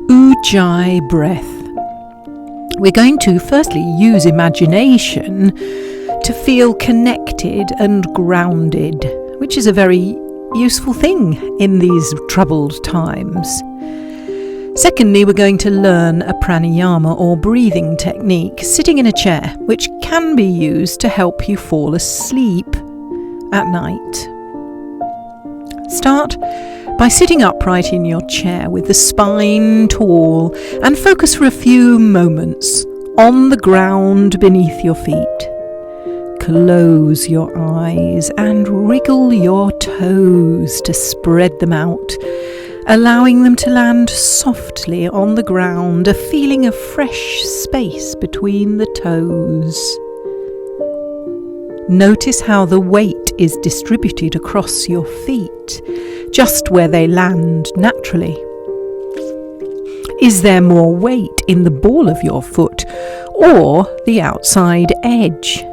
Ujjay breath. We're going to firstly use imagination to feel connected and grounded, which is a very useful thing in these troubled times. Secondly, we're going to learn a pranayama or breathing technique sitting in a chair, which can be used to help you fall asleep at night. Start by sitting upright in your chair with the spine tall and focus for a few moments on the ground beneath your feet. Close your eyes and wriggle your toes to spread them out, allowing them to land softly on the ground, a feeling of fresh space between the toes. Notice how the weight is distributed across your feet, just where they land naturally. Is there more weight in the ball of your foot or the outside edge?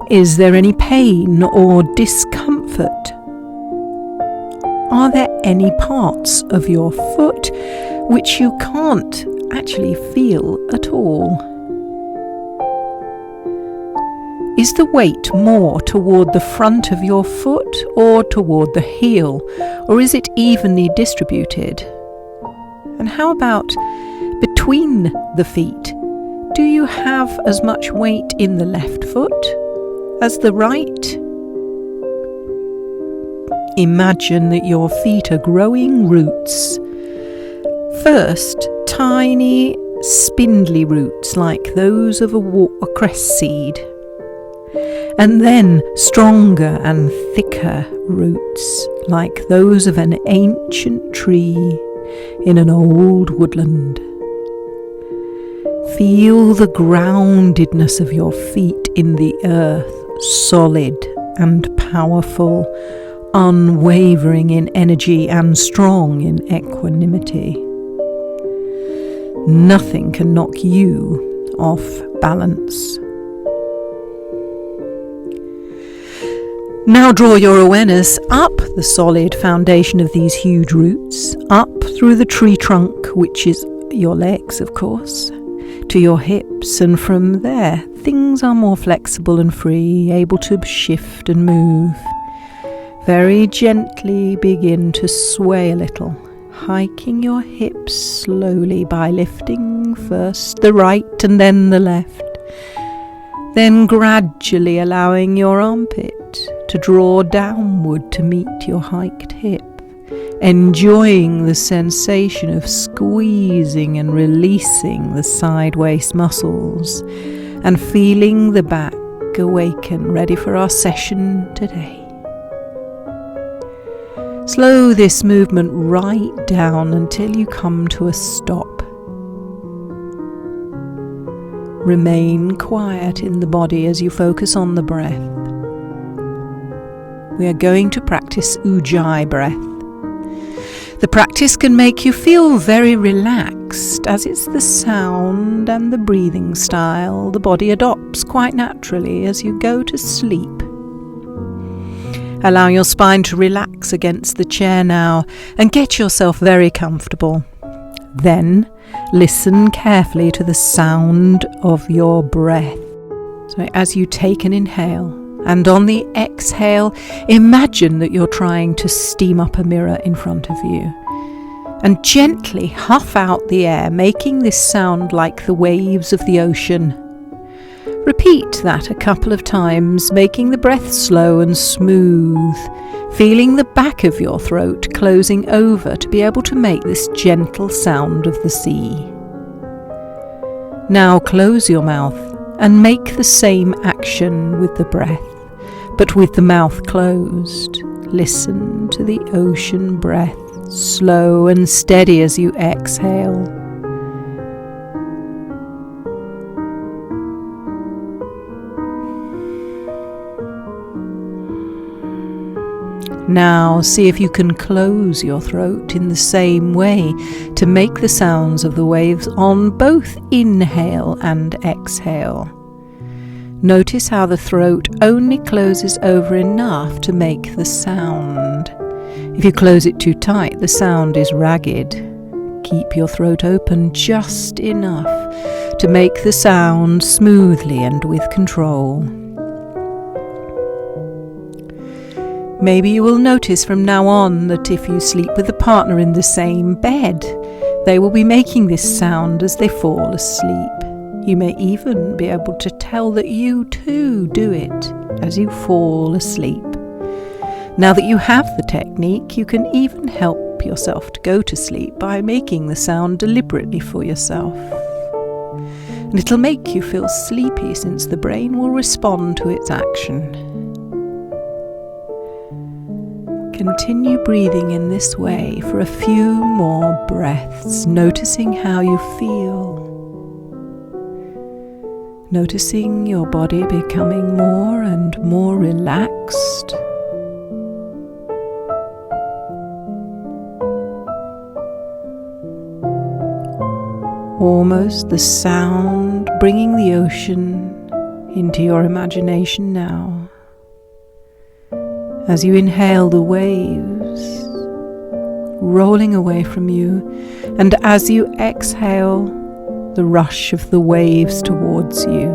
Is there any pain or discomfort? Are there any parts of your foot which you can't actually feel at all? Is the weight more toward the front of your foot or toward the heel, or is it evenly distributed? And how about between the feet? Do you have as much weight in the left foot as the right? Imagine that your feet are growing roots. First, tiny, spindly roots like those of a cress seed. And then stronger and thicker roots like those of an ancient tree in an old woodland. Feel the groundedness of your feet in the earth, solid and powerful, unwavering in energy and strong in equanimity. Nothing can knock you off balance. Now draw your awareness up the solid foundation of these huge roots, up through the tree trunk, which is your legs, of course, to your hips, and from there things are more flexible and free, able to shift and move. Very gently begin to sway a little, hiking your hips slowly by lifting first the right and then the left, then gradually allowing your armpit to draw downward to meet your hiked hip, enjoying the sensation of squeezing and releasing the side waist muscles and feeling the back awaken, ready for our session today. Slow this movement right down until you come to a stop. Remain quiet in the body as you focus on the breath. We are going to practice Ujjay breath. The practice can make you feel very relaxed, as it's the sound and the breathing style the body adopts quite naturally as you go to sleep. Allow your spine to relax against the chair now and get yourself very comfortable. Then listen carefully to the sound of your breath. So as you take an inhale, and on the exhale, imagine that you're trying to steam up a mirror in front of you. And gently huff out the air, making this sound like the waves of the ocean. Repeat that a couple of times, making the breath slow and smooth, feeling the back of your throat closing over to be able to make this gentle sound of the sea. Now close your mouth and make the same action with the breath, but with the mouth closed. Listen to the ocean breath, slow and steady as you exhale. Now see if you can close your throat in the same way to make the sounds of the waves on both inhale and exhale. Notice how the throat only closes over enough to make the sound. If you close it too tight, the sound is ragged. Keep your throat open just enough to make the sound smoothly and with control. Maybe you will notice from now on that if you sleep with a partner in the same bed, they will be making this sound as they fall asleep. You may even be able to tell that you too do it as you fall asleep. Now that you have the technique, you can even help yourself to go to sleep by making the sound deliberately for yourself. And it'll make you feel sleepy since the brain will respond to its action. Continue breathing in this way for a few more breaths, noticing how you feel. Noticing your body becoming more and more relaxed. Almost the sound bringing the ocean into your imagination now. As you inhale the waves rolling away from you, and as you exhale the rush of the waves towards you.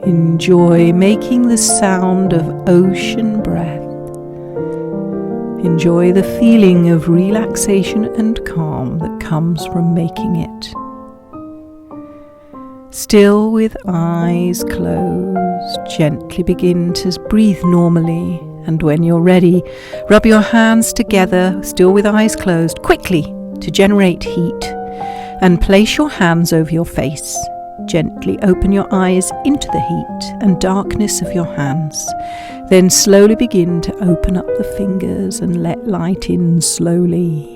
Enjoy making the sound of ocean breath. Enjoy the feeling of relaxation and calm that comes from making it. Still with eyes closed, gently begin to breathe normally, and when you're ready, rub your hands together, still with eyes closed, quickly to generate heat, and place your hands over your face. Gently open your eyes into the heat and darkness of your hands. Then slowly begin to open up the fingers and let light in slowly.